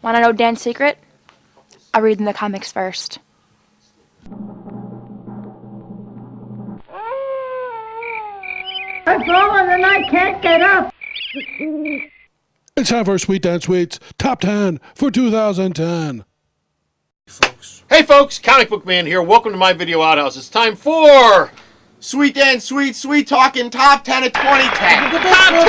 Want to know Dan's secret? I read in the comics first. I've fallen and I can't get up. It's time for Sweet Dan Sweet's Top 10 for 2010. Hey folks, Comic Book Man here. Welcome to my video Outhouse. It's time for Sweet Dan Sweet Talking Top 10 of 2010. Top 10!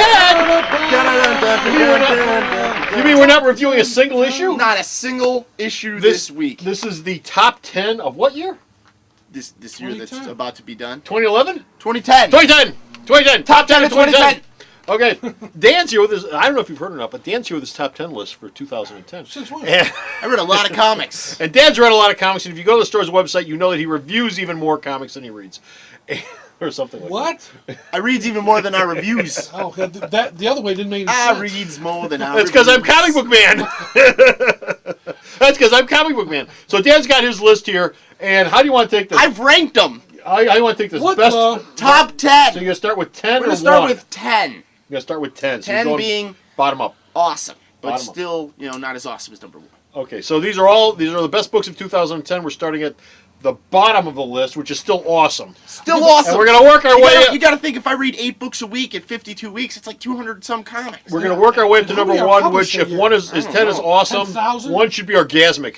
You mean we're not reviewing a single issue? Not a single issue this week. This is the top 10 of what year? This year that's about to be done. 2011? 2010. 2010! 2010! Top 10 of 2010! 2010. Okay, Dan's here with his, I don't know if you've heard or not, but Dan's here with his top 10 list for 2010. Since when? And, I read a lot of comics. and Dan's read a lot of comics, and if you go to the store's website, you know that he reviews even more comics than he reads. Or something like What? I reads even more than I reviews. Oh, okay. That the other way didn't make any I sense. reads more than I That's because I'm reviews. Comic Book Man. That's because I'm Comic Book Man. So Dan's got his list here, and how do you want to take this? I've ranked them. I want to take this What best. the? Top 10. So you're gonna start with 10 We're or going to start 1? with 10. You're gonna start with 10. So 10 you're going being bottom up. awesome. But Bottom up. still, not as awesome as number 1. Okay, so these are the best books of 2010. We're starting at the bottom of the list, which is still awesome. Still awesome. And we're gonna work our way up. You got to think if I read 8 books a week at 52 weeks, it's like 200 some comics. We're gonna work our way up to How number many are 1, published which if a year? 1 is I don't 10 is know. awesome, 10,000? 1 should be orgasmic.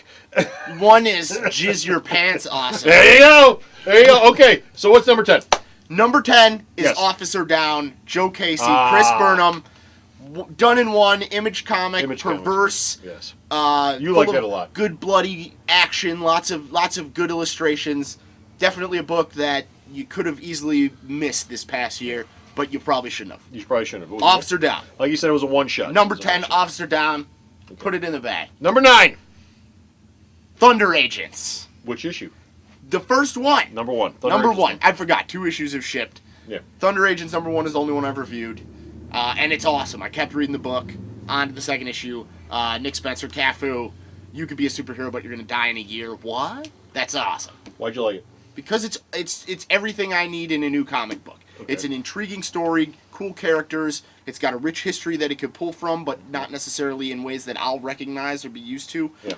1 is jizz your pants awesome. There you go. There you go. Okay, so what's number 10? Number 10 is Yes. Officer Down, Joe Casey, Chris Burnham, done in one, Image comic, Image perverse. Yes. You like that a lot. Good bloody action, lots of good illustrations. Definitely a book that you could have easily missed this past year, but you probably shouldn't have. You probably shouldn't have. Officer Down. Like you said, it was a one-shot. Number It was a 10, one-shot. Officer Down. Put it in the bag. Number 9. Thunder Agents. Which issue? The first one. Number 1. Number 1. I forgot. 2 issues have shipped. Yeah. Thunder Agents number 1 is the only one I've reviewed. And it's awesome. I kept reading the book. On to the second issue. Nick Spencer, Cafu. You could be a superhero, but you're going to die in a year. What? That's awesome. Why'd you like it? Because it's everything I need in a new comic book. Okay. It's an intriguing story, cool characters. It's got a rich history that it could pull from, but not necessarily in ways that I'll recognize or be used to. Yeah.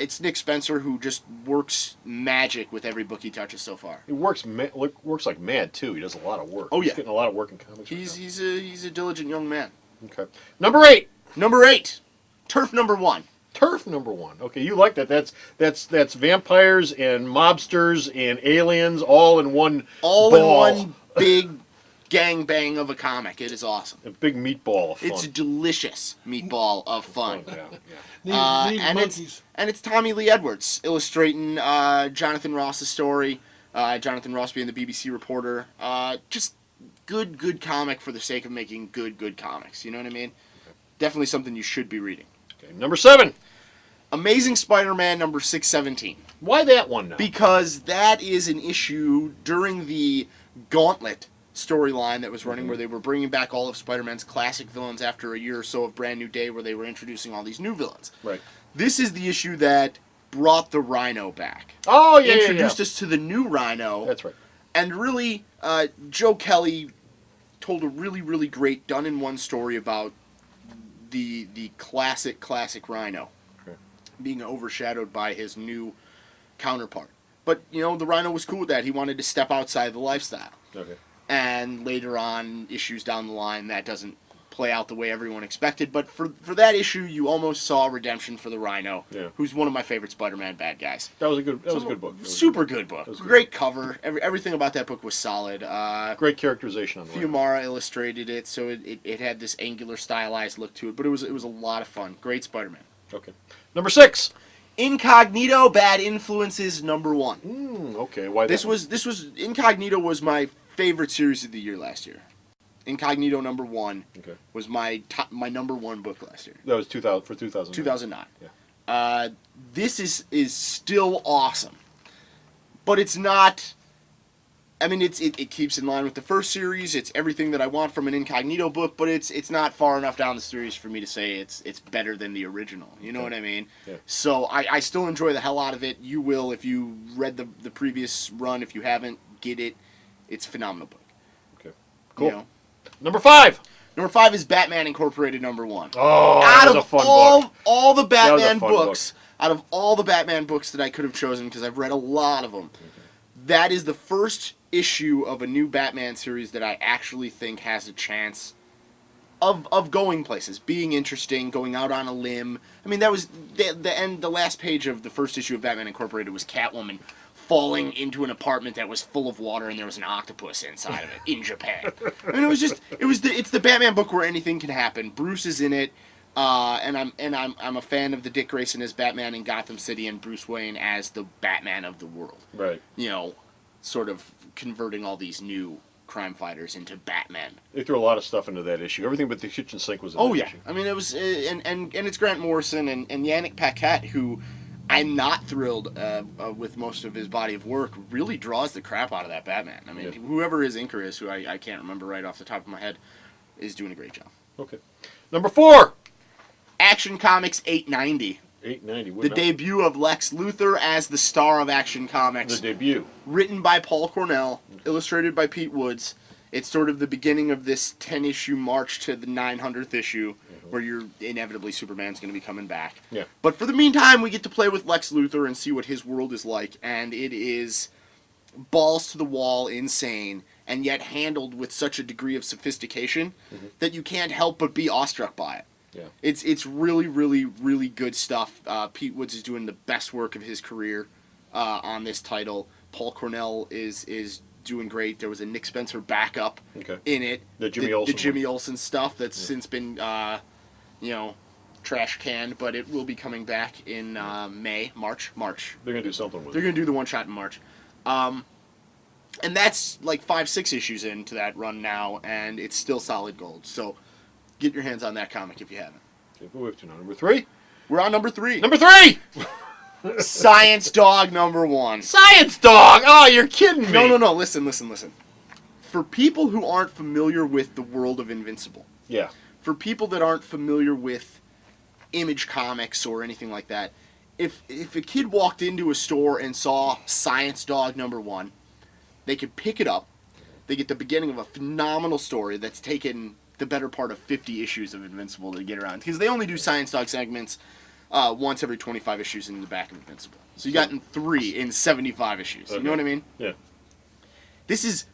It's Nick Spencer who just works magic with every book he touches so far. He works like mad too. He does a lot of work. Oh, He's yeah. getting a lot of work in comics. He's a diligent young man. Okay. Number 8. Number 8, Turf number 1. Turf number 1. Okay, you like that. That's vampires and mobsters and aliens all in one All ball. in one big gangbang of a comic. It is awesome. A big meatball of fun. It's a delicious meatball of fun. Yeah. Need And monkeys. it's Tommy Lee Edwards illustrating Jonathan Ross's story. Jonathan Ross being the BBC reporter. Just good comic for the sake of making good comics. You know what I mean? Okay. Definitely something you should be reading. Okay. Number 7. Amazing Spider-Man number 617. Why that one now? Because that is an issue during the Gauntlet storyline that was running where they were bringing back all of Spider-Man's classic villains after a year or so of Brand New Day where they were introducing all these new villains. Right. This is the issue that brought the Rhino back. Oh, yeah, Introduced us to the new Rhino. That's right. And really, Joe Kelly told a really great done-in-one story about the classic Rhino being overshadowed by his new counterpart. But, the Rhino was cool with that. He wanted to step outside the lifestyle. Okay. And later on, issues down the line, that doesn't play out the way everyone expected. But for that issue, you almost saw redemption for the Rhino, who's one of my favorite Spider-Man bad guys. That was a good book. Super good book. Great cover. Everything about that book was solid. Great characterization on the Fiumara illustrated it, so it had this angular, stylized look to it. But it was a lot of fun. Great Spider-Man. Okay. Number 6. Incognito Bad Influences number 1. Okay. Why This that was Incognito was my favorite series of the year last year. Incognito number 1 was my number 1 book last year. That was 2009. 2009. Yeah. This is still awesome, but it's not. I mean, it keeps in line with the first series. It's everything that I want from an Incognito book, but it's not far enough down the series for me to say it's better than the original. You know what I mean? Yeah. So I still enjoy the hell out of it. You will if you read the previous run. If you haven't, get it. It's a phenomenal book. Okay. Cool. You know? Number 5. Number 5 is Batman Incorporated number 1. Oh, that was a fun book. All the That was a Batman fun books, out of all the Batman books that I could have chosen, because I've read a lot of them, that is the first issue of a new Batman series that I actually think has a chance of going places, being interesting, going out on a limb. I mean, that was the last page of the first issue of Batman Incorporated was Catwoman falling into an apartment that was full of water and there was an octopus inside of it in Japan. I mean, it's the Batman book where anything can happen. Bruce is in it, and I'm a fan of the Dick Grayson as Batman in Gotham City and Bruce Wayne as the Batman of the world. Right. You know, sort of converting all these new crime fighters into Batman. They threw a lot of stuff into that issue. Everything but the kitchen sink was in that issue. I mean, it was, and it's Grant Morrison and Yannick Paquette, who I'm not thrilled with most of his body of work, really draws the crap out of that Batman. I mean, whoever his inker is, who I can't remember right off the top of my head, is doing a great job. Okay. Number 4. Action Comics 890. 890. The debut of Lex Luthor as the star of Action Comics. The debut. Written by Paul Cornell, illustrated by Pete Woods. It's sort of the beginning of this 10-issue march to the 900th issue, where you're inevitably Superman's going to be coming back. Yeah. But for the meantime, we get to play with Lex Luthor and see what his world is like, and it is balls to the wall, insane, and yet handled with such a degree of sophistication that you can't help but be awestruck by it. Yeah. It's really, really, really good stuff. Pete Woods is doing the best work of his career on this title. Paul Cornell is doing great. There was a Nick Spencer backup in it. The Jimmy Olsen stuff that's since been, trash canned, but it will be coming back in March. They're going to do something with it. They're going to do the one-shot in March. And that's like 5-6 issues into that run now, and it's still solid gold. So get your hands on that comic if you haven't. Okay, we're to number 3. We're on number 3. Number 3! Science Dog number 1. Science Dog! Oh, you're kidding me! No. Listen. For people who aren't familiar with the world of Invincible, Yeah. for people that aren't familiar with Image Comics or anything like that, if a kid walked into a store and saw Science Dog number 1, they could pick it up. They get the beginning of a phenomenal story that's taken the better part of 50 issues of Invincible to get around, because they only do Science Dog segments once every 25 issues in the back of Invincible. So you got in 3 in 75 issues. You know what I mean? Yeah. This is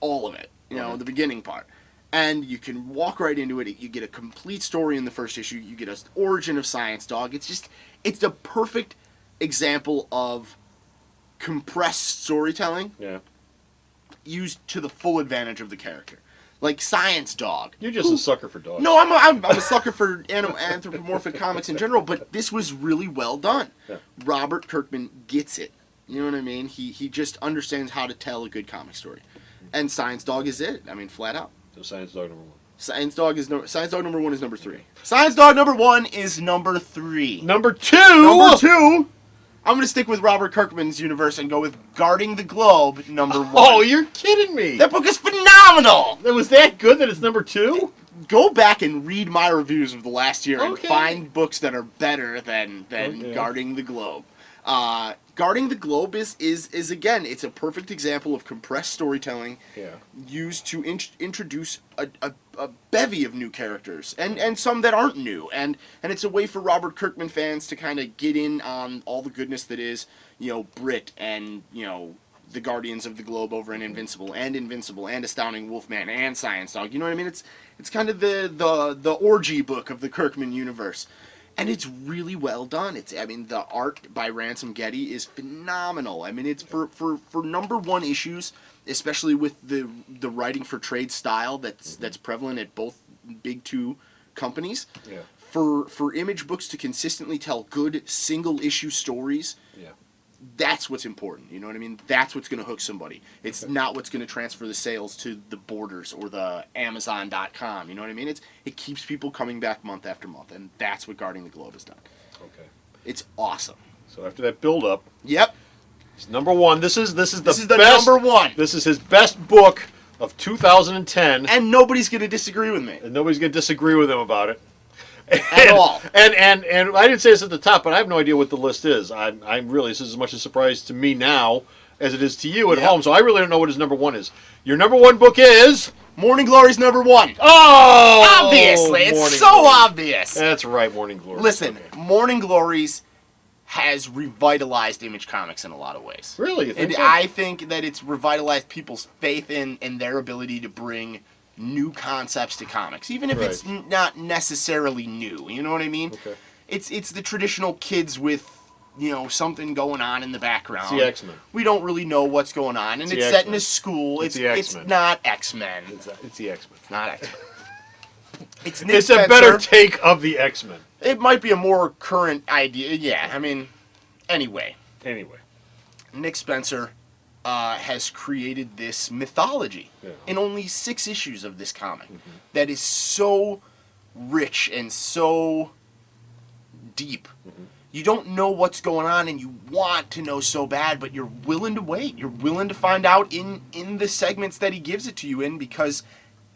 all of it, the beginning part. And you can walk right into it. You get a complete story in the first issue. You get an origin of Science Dog. It's a perfect example of compressed storytelling used to the full advantage of the character. Like Science Dog. You're just a sucker for dogs. No, I'm a sucker for anthropomorphic comics in general, but this was really well done. Yeah. Robert Kirkman gets it. You know what I mean? He just understands how to tell a good comic story. And Science Dog is it. I mean, flat out. So Science Dog number 1. Science Dog number 1 is number 3. Science Dog number 1 is number 3. Number 2! Number 2! I'm going to stick with Robert Kirkman's universe and go with Guarding the Globe number 1. Oh, you're kidding me! That book is phenomenal! That was that good that it's number 2? Go back and read my reviews of the last year and find books that are better than Guarding the Globe. Guarding the Globe is again, it's a perfect example of compressed storytelling used to introduce a bevy of new characters and some that aren't new, and it's a way for Robert Kirkman fans to kind of get in on all the goodness that is Brit and the Guardians of the Globe over in Invincible and Astounding Wolfman and Science Dog. You know what I mean? It's kind of the orgy book of the Kirkman universe. And it's really well done. The art by Ransom Getty is phenomenal. I mean, it's for number 1 issues, especially with the writing for trade style that's prevalent at both big 2 companies. Yeah. For Image books to consistently tell good single issue stories. Yeah. That's what's important. You know what I mean? That's what's going to hook somebody. It's not what's going to transfer the sales to the Borders or the Amazon.com. You know what I mean? It keeps people coming back month after month, and that's what Guarding the Globe has done. Okay. It's awesome. So after that build-up, yep, it's number 1. This is the best, number 1. This is his best book of 2010, and nobody's going to disagree with me. And nobody's going to disagree with him about it. At all. And I didn't say this at the top, but I have no idea what the list is. I'm really, this is as much a surprise to me now as it is to you at home. So I really don't know what his number 1 is. Your number 1 book is Morning Glory's number 1. Oh! Obviously, it's Morning so Glories. obvious. That's right, Morning Glory. Listen, Okay. Morning Glories has revitalized Image Comics in a lot of ways. Really? You think so? I think that it's revitalized people's faith in their ability to bring new concepts to comics, even if it's not necessarily new. You know what I mean? Okay. It's the traditional kids with something going on in the background. It's the X-Men. We don't really know what's going on, and It's it's the set in X-Men. a school. It's the It's X-Men. not X-Men. It's the X-Men. It's not X-Men. It's Nick It's a Spencer. better take of the X-Men. It might be a more current idea. Yeah, I mean, anyway. Anyway. Nick Spencer has created this mythology in only 6 issues of this comic that is so rich and so deep. You don't know what's going on, and you want to know so bad, but you're willing to wait. You're willing to find out in the segments that he gives it to you in, because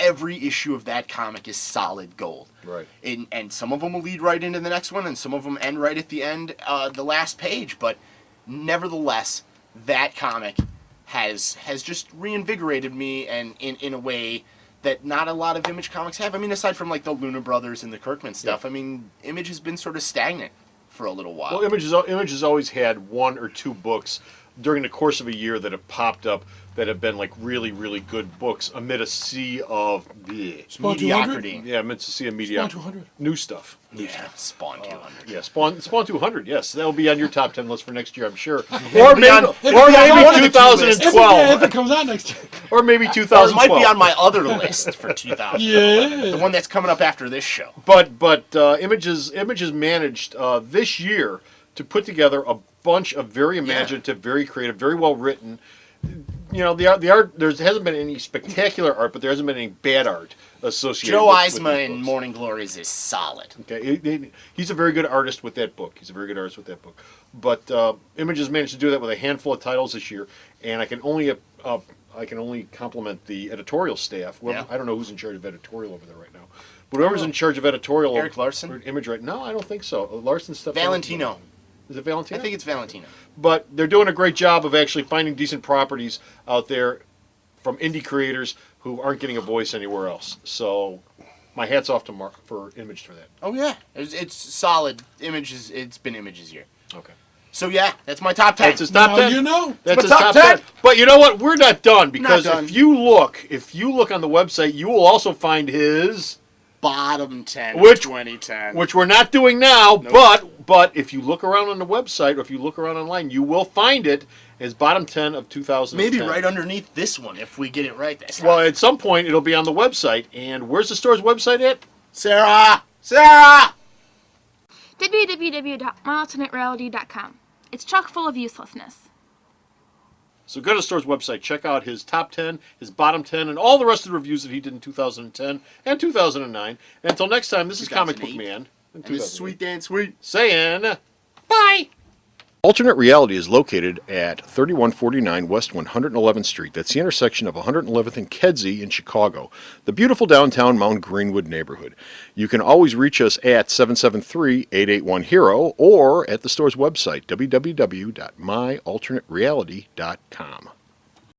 every issue of that comic is solid gold. Right. And some of them will lead right into the next one, and some of them end right at the end, the last page. But nevertheless, that comic has just reinvigorated me, and in a way that not a lot of Image comics have. I mean, aside from like the Luna Brothers and the Kirkman stuff, I mean, Image has been sort of stagnant for a little while. Well, Image has always had 1 or 2 books during the course of a year that have popped up that have been like really, really good books amid a sea of Spawn 200? mediocrity. yeah, amidst a sea of mediocrity. 200. New stuff. Yeah, Spawn 200. Yeah, Spawn 200. Yes, that'll be on your top 10 list for next year, I'm sure. It'll be on one of the 2012. If it comes out next year. Or maybe Or it 2012. might be on my other list for 2000. Yeah. The one that's coming up after this show. But Image has managed this year to put together a bunch of very imaginative, very creative, very well written. The art. There hasn't been any spectacular art, but there hasn't been any bad art associated. Joe with Eisma these in books. Morning Glories is solid. Okay, he's a very good artist with that book. But Image has managed to do that with a handful of titles this year, and I can only compliment the editorial staff. Well, Yeah. I don't know who's in charge of editorial over there right now, but whoever's in charge of editorial, Eric Larson? for Image right now, I don't think so. Larson's stuff. Valentino. Is it Valentino? I think it's Valentino. But they're doing a great job of actually finding decent properties out there from indie creators who aren't getting a voice anywhere else. So my hat's off to Mark for Image for that. Oh yeah, it's solid. It's been Image's year. Okay. So yeah, that's my top 10. That's his top Now 10. you know. That's my his top top 10. 10. But you know what? We're not done, because Not done. if you look on the website, you will also find his, Bottom 10 Which- 2010. which we're not doing now, but if you look around on the website, or if you look around online, you will find it as bottom 10 of 2010. Maybe right underneath this one if we get it right this time. Well, at some point it'll be on the website. And where's the store's website at? Sarah! www.myalternatereality.com. It's chock full of uselessness. So go to the store's website, check out his top 10, his bottom 10, and all the rest of the reviews that he did in 2010 and 2009. And until next time, this is Comic Book 2008. Man. And this Sweet Dan Sweet. Saying bye. Alternate Reality is located at 3149 West 111th Street. That's the intersection of 111th and Kedzie in Chicago, the beautiful downtown Mount Greenwood neighborhood. You can always reach us at 773-881-HERO or at the store's website, www.myalternatereality.com.